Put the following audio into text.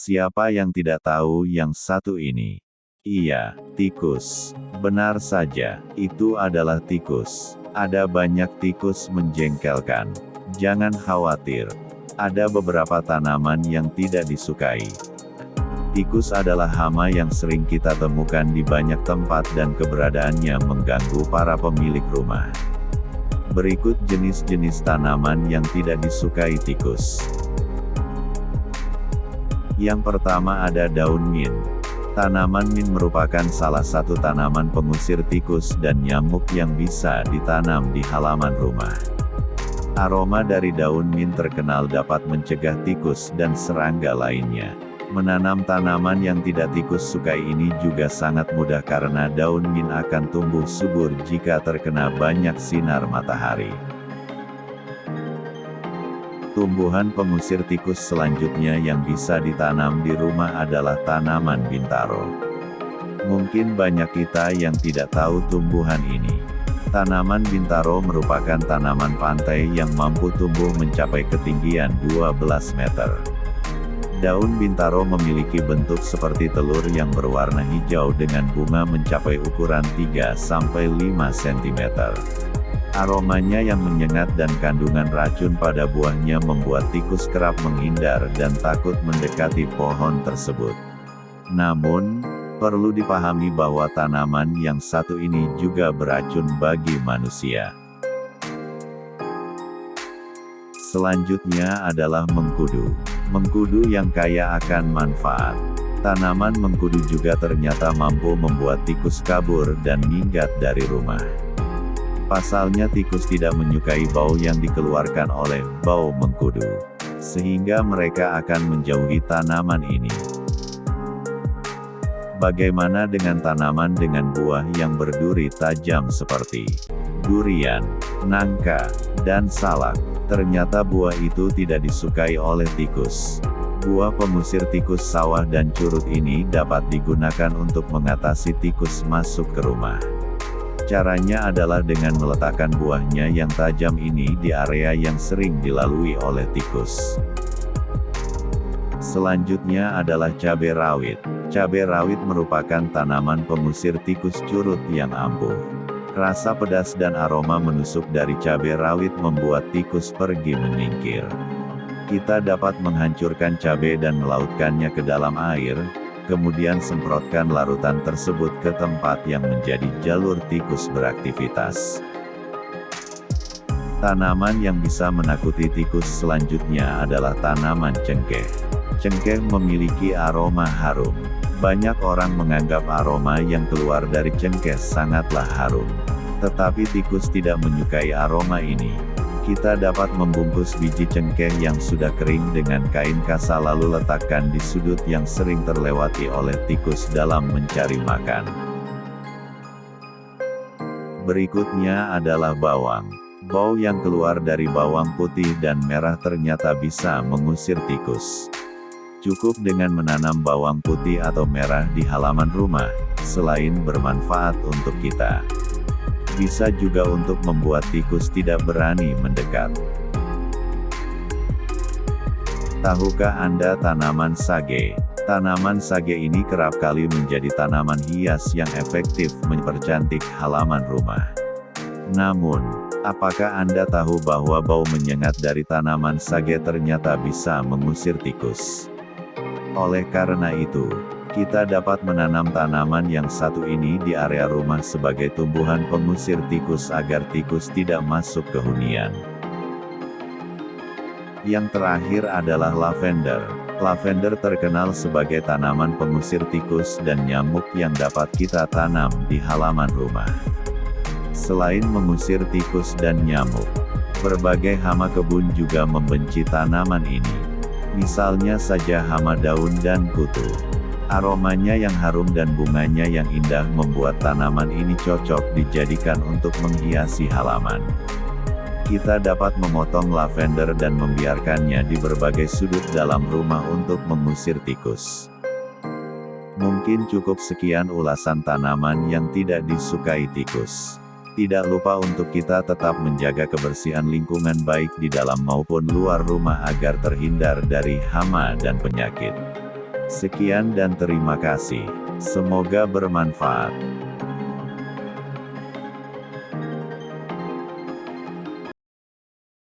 Siapa yang tidak tahu yang satu ini? Iya, tikus. Benar saja, itu adalah tikus. Ada banyak tikus menjengkelkan. Jangan khawatir. Ada beberapa tanaman yang tidak disukai. Tikus adalah hama yang sering kita temukan di banyak tempat dan keberadaannya mengganggu para pemilik rumah. Berikut jenis-jenis tanaman yang tidak disukai tikus. Yang pertama ada daun mint. Tanaman mint merupakan salah satu tanaman pengusir tikus dan nyamuk yang bisa ditanam di halaman rumah. Aroma dari daun mint terkenal dapat mencegah tikus dan serangga lainnya. Menanam tanaman yang tidak tikus sukai ini juga sangat mudah karena daun mint akan tumbuh subur jika terkena banyak sinar matahari. Tumbuhan pengusir tikus selanjutnya yang bisa ditanam di rumah adalah tanaman bintaro. Mungkin banyak kita yang tidak tahu tumbuhan ini. Tanaman bintaro merupakan tanaman pantai yang mampu tumbuh mencapai ketinggian 12 meter. Daun bintaro memiliki bentuk seperti telur yang berwarna hijau dengan bunga mencapai ukuran 3-5 cm. Aromanya yang menyengat dan kandungan racun pada buahnya membuat tikus kerap menghindar dan takut mendekati pohon tersebut. Namun, perlu dipahami bahwa tanaman yang satu ini juga beracun bagi manusia. Selanjutnya adalah mengkudu. Mengkudu yang kaya akan manfaat. Tanaman mengkudu juga ternyata mampu membuat tikus kabur dan minggat dari rumah. Pasalnya tikus tidak menyukai bau yang dikeluarkan oleh bau mengkudu, sehingga mereka akan menjauhi tanaman ini. Bagaimana dengan tanaman dengan buah yang berduri tajam seperti durian, nangka, dan salak? Ternyata buah itu tidak disukai oleh tikus. Buah pengusir tikus sawah dan curut ini dapat digunakan untuk mengatasi tikus masuk ke rumah. Caranya adalah dengan meletakkan buahnya yang tajam ini di area yang sering dilalui oleh tikus. Selanjutnya adalah cabai rawit. Cabai rawit merupakan tanaman pengusir tikus curut yang ampuh. Rasa pedas dan aroma menusuk dari cabai rawit membuat tikus pergi menyingkir. Kita dapat menghancurkan cabai dan melautkannya ke dalam air, kemudian semprotkan larutan tersebut ke tempat yang menjadi jalur tikus beraktivitas. Tanaman yang bisa menakuti tikus selanjutnya adalah tanaman cengkeh. Cengkeh memiliki aroma harum. Banyak orang menganggap aroma yang keluar dari cengkeh sangatlah harum. Tetapi tikus tidak menyukai aroma ini. Kita dapat membungkus biji cengkeh yang sudah kering dengan kain kasa lalu letakkan di sudut yang sering terlewati oleh tikus dalam mencari makan. Berikutnya adalah bawang. Bau yang keluar dari bawang putih dan merah ternyata bisa mengusir tikus. Cukup dengan menanam bawang putih atau merah di halaman rumah, selain bermanfaat untuk kita, bisa juga untuk membuat tikus tidak berani mendekat. Tahukah Anda tanaman sage? Tanaman sage ini kerap kali menjadi tanaman hias yang efektif mempercantik halaman rumah. Namun, apakah Anda tahu bahwa bau menyengat dari tanaman sage ternyata bisa mengusir tikus? Oleh karena itu, kita dapat menanam tanaman yang satu ini di area rumah sebagai tumbuhan pengusir tikus agar tikus tidak masuk ke hunian. Yang terakhir adalah lavender. Lavender terkenal sebagai tanaman pengusir tikus dan nyamuk yang dapat kita tanam di halaman rumah. Selain mengusir tikus dan nyamuk, berbagai hama kebun juga membenci tanaman ini. Misalnya saja hama daun dan kutu. Aromanya yang harum dan bunganya yang indah membuat tanaman ini cocok dijadikan untuk menghiasi halaman. Kita dapat memotong lavender dan membiarkannya di berbagai sudut dalam rumah untuk mengusir tikus. Mungkin cukup sekian ulasan tanaman yang tidak disukai tikus. Tidak lupa untuk kita tetap menjaga kebersihan lingkungan baik di dalam maupun luar rumah agar terhindar dari hama dan penyakit. Sekian dan terima kasih. Semoga bermanfaat.